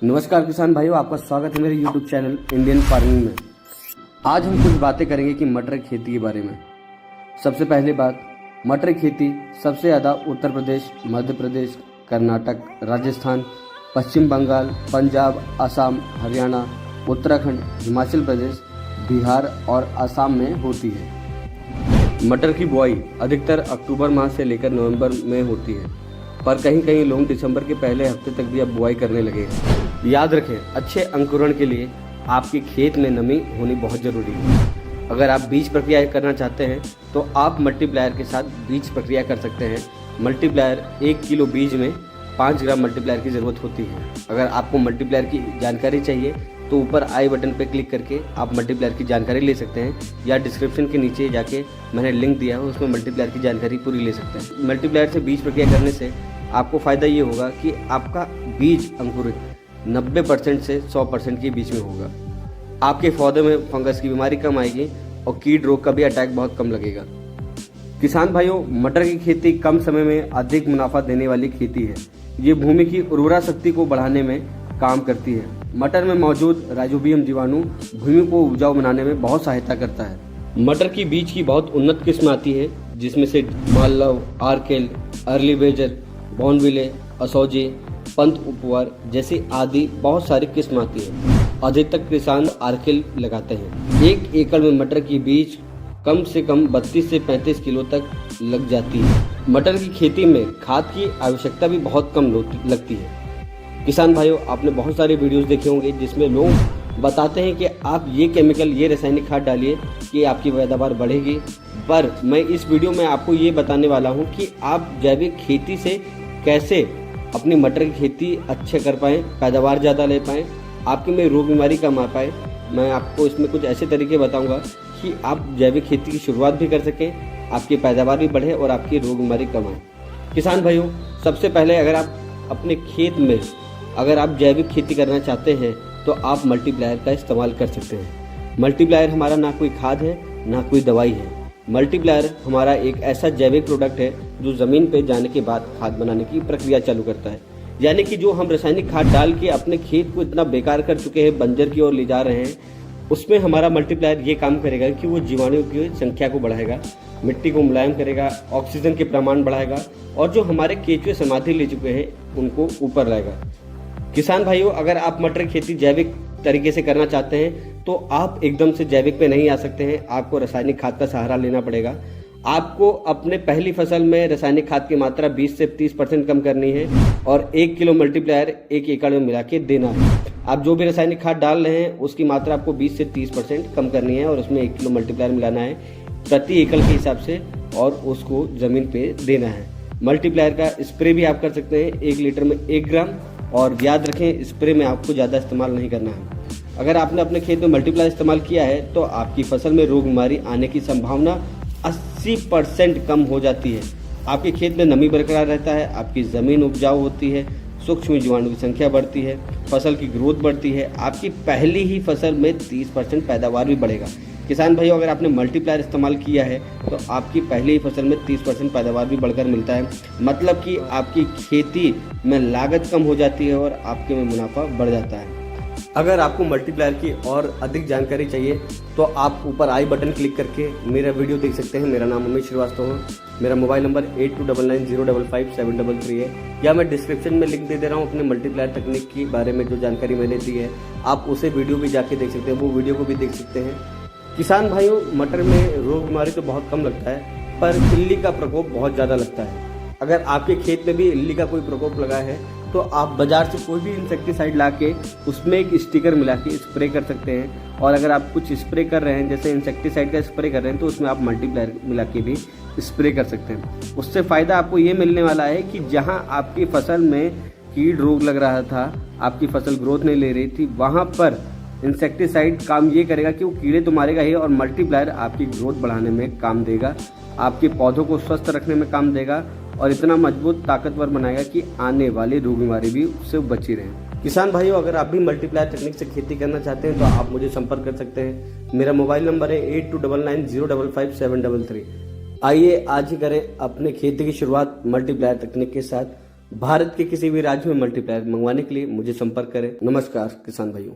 नमस्कार किसान भाइयों, आपका स्वागत है मेरे YouTube चैनल इंडियन फार्मिंग में। आज हम कुछ बातें करेंगे कि मटर की खेती के बारे में। सबसे पहले बात, मटर की खेती सबसे ज़्यादा उत्तर प्रदेश, मध्य प्रदेश, कर्नाटक, राजस्थान, पश्चिम बंगाल, पंजाब, असम, हरियाणा, उत्तराखंड, हिमाचल प्रदेश, बिहार और असम में होती है। मटर की बुआई अधिकतर अक्टूबर माह से लेकर नवंबर में होती है, पर कहीं कहीं लोग दिसंबर के पहले हफ्ते तक भी अब बुआई करने लगे हैं। याद रखें, अच्छे अंकुरण के लिए आपके खेत में नमी होनी बहुत ज़रूरी है। अगर आप बीज प्रक्रिया करना चाहते हैं तो आप मल्टीप्लायर के साथ बीज प्रक्रिया कर सकते हैं। मल्टीप्लायर 1 किलो बीज में 5 ग्राम मल्टीप्लायर की ज़रूरत होती है। अगर आपको मल्टीप्लायर की जानकारी चाहिए तो ऊपर आई बटन पर क्लिक करके आप मल्टीप्लायर की जानकारी ले सकते हैं, या डिस्क्रिप्शन के नीचे जाके मैंने लिंक दिया है, उसमें मल्टीप्लायर की जानकारी पूरी ले सकते हैं। मल्टीप्लायर से बीज प्रक्रिया करने से आपको फ़ायदा ये होगा कि आपका बीज अंकुरित 90% से 100% के बीच में होगा। आपके पौधे में फंगस की बीमारी कम आएगी और कीट रोग का भी अटैक बहुत कम लगेगा। किसान भाइयों, मटर की खेती कम समय में अधिक मुनाफा देने वाली खेती है। ये भूमि की उर्वरा शक्ति को बढ़ाने में काम करती है। मटर में मौजूद राइजोबियम जीवाणु भूमि को उपजाऊ बनाने में बहुत सहायता करता है। मटर की बीज की बहुत उन्नत किस्म आती है, जिसमें से मालव, आर्केल, अर्ली बेजर, बॉर्नविले, असौजे, पंत उपवार जैसी आदि बहुत सारी किस्म आती है। अधिकतर किसान आर्केल लगाते हैं। 1 एकड़ में मटर की बीज कम से कम 32 से 35 किलो तक लग जाती है। मटर की खेती में खाद की आवश्यकता भी बहुत कम लगती है। किसान भाइयों, आपने बहुत सारे वीडियोस देखे होंगे जिसमें लोग बताते हैं कि आप ये केमिकल, ये रासायनिक खाद डालिए कि आपकी पैदावार बढ़ेगी। पर मैं इस वीडियो में आपको ये बताने वाला हूँ कि आप जैविक खेती से कैसे अपनी मटर की खेती अच्छे कर पाएँ, पैदावार ज़्यादा ले पाएँ, आपके में रोग बीमारी कम आ पाए। मैं आपको इसमें कुछ ऐसे तरीके बताऊंगा कि आप जैविक खेती की शुरुआत भी कर सकें, आपकी पैदावार भी बढ़े और आपकी रोग बीमारी कम आए। किसान भाइयों, सबसे पहले अगर आप अपने खेत में अगर आप जैविक खेती करना चाहते हैं तो आप मल्टीप्लायर का इस्तेमाल कर सकते हैं। मल्टीप्लायर हमारा ना कोई खाद है ना कोई दवाई है। मल्टीप्लायर हमारा एक ऐसा जैविक प्रोडक्ट है जो ज़मीन पे जाने के बाद खाद बनाने की प्रक्रिया चालू करता है। यानी कि जो हम रासायनिक खाद डाल के अपने खेत को इतना बेकार कर चुके हैं, बंजर की ओर ले जा रहे हैं, उसमें हमारा मल्टीप्लायर ये काम करेगा कि वो जीवाणुओं की संख्या को बढ़ाएगा, मिट्टी को मुलायम करेगा, ऑक्सीजन के प्रमाण बढ़ाएगा और जो हमारे केंचुए समाधि ले चुके हैं उनको ऊपर लाएगा। किसान भाइयों, अगर आप मटर खेती जैविक तरीके से करना चाहते हैं तो आप एकदम से जैविक पे नहीं आ सकते हैं। आपको रासायनिक खाद का सहारा लेना पड़ेगा। आपको अपने पहली फसल में रासायनिक खाद की मात्रा 20 से 30% कम करनी है और 1 किलो मल्टीप्लायर 1 एकड़ में मिला के देना है। आप जो भी रासायनिक खाद डाल रहे हैं उसकी मात्रा आपको 20 से 30% कम करनी है और उसमें 1 किलो मल्टीप्लायर मिलाना है प्रति एकड़ के हिसाब से और उसको ज़मीन पे देना है। मल्टीप्लायर का स्प्रे भी आप कर सकते हैं 1 लीटर में 1 ग्राम, और याद रखें स्प्रे में आपको ज़्यादा इस्तेमाल नहीं करना है। अगर आपने अपने खेत में मल्टीप्लायर इस्तेमाल किया है तो आपकी फसल में रोग बीमारी आने की संभावना 80% कम हो जाती है। आपके खेत में नमी बरकरार रहता है, आपकी ज़मीन उपजाऊ होती है, सूक्ष्म जीवाणु की संख्या बढ़ती है, फसल की ग्रोथ बढ़ती है, आपकी पहली ही फसल में 30% पैदावार भी बढ़ेगा। किसान भाइयों, अगर आपने मल्टीप्लायर इस्तेमाल किया है तो आपकी पहली ही फसल में 30% पैदावार भी बढ़कर मिलता है। मतलब कि आपकी खेती में लागत कम हो जाती है और आपके में मुनाफा बढ़ जाता है। अगर आपको मल्टीप्लायर की और अधिक जानकारी चाहिए तो आप ऊपर आई बटन क्लिक करके मेरा वीडियो देख सकते हैं। मेरा नाम अमित श्रीवास्तव है। मेरा मोबाइल नंबर 8299055733 है, या मैं डिस्क्रिप्शन में लिंक दे दे रहा हूँ अपने मल्टीप्लायर तकनीक के बारे में जो जानकारी मैंने दी है। आप उसे वीडियो भी जाके देख सकते हैं, वो वीडियो को भी देख सकते हैं। किसान भाइयों, मटर में रोग बीमारी तो बहुत कम लगता है, पर इल्ली का प्रकोप बहुत ज़्यादा लगता है। अगर आपके खेत में भी इल्ली का कोई प्रकोप लगा है तो आप बाजार से कोई भी इंसेक्टिसाइड ला के उसमें एक स्टिकर मिला के स्प्रे कर सकते हैं। और अगर आप कुछ स्प्रे कर रहे हैं, जैसे इंसेक्टिसाइड का स्प्रे कर रहे हैं, तो उसमें आप मल्टीप्लायर मिला के भी स्प्रे कर सकते हैं। उससे फ़ायदा आपको ये मिलने वाला है कि जहां आपकी फसल में कीट रोग लग रहा था, आपकी फसल ग्रोथ नहीं ले रही थी, वहाँ पर इंसेक्टिसाइड काम ये करेगा कि वो कीड़े तो मारेगा ही, और मल्टीप्लायर आपकी ग्रोथ बढ़ाने में काम देगा, आपके पौधों को स्वस्थ रखने में काम देगा और इतना मजबूत ताकतवर बनाएगा कि आने वाली रोग बीमारी भी उससे बची रहे। किसान भाइयों, अगर आप भी मल्टीप्लायर तकनीक से खेती करना चाहते हैं तो आप मुझे संपर्क कर सकते हैं। मेरा मोबाइल नंबर है 8299055733। आइए आज ही करें अपने खेती की शुरुआत मल्टीप्लायर तकनीक के साथ भारत के किसी भी राज्य में मल्टीप्लायर मंगवाने के लिए मुझे संपर्क करें। नमस्कार किसान भाइयों।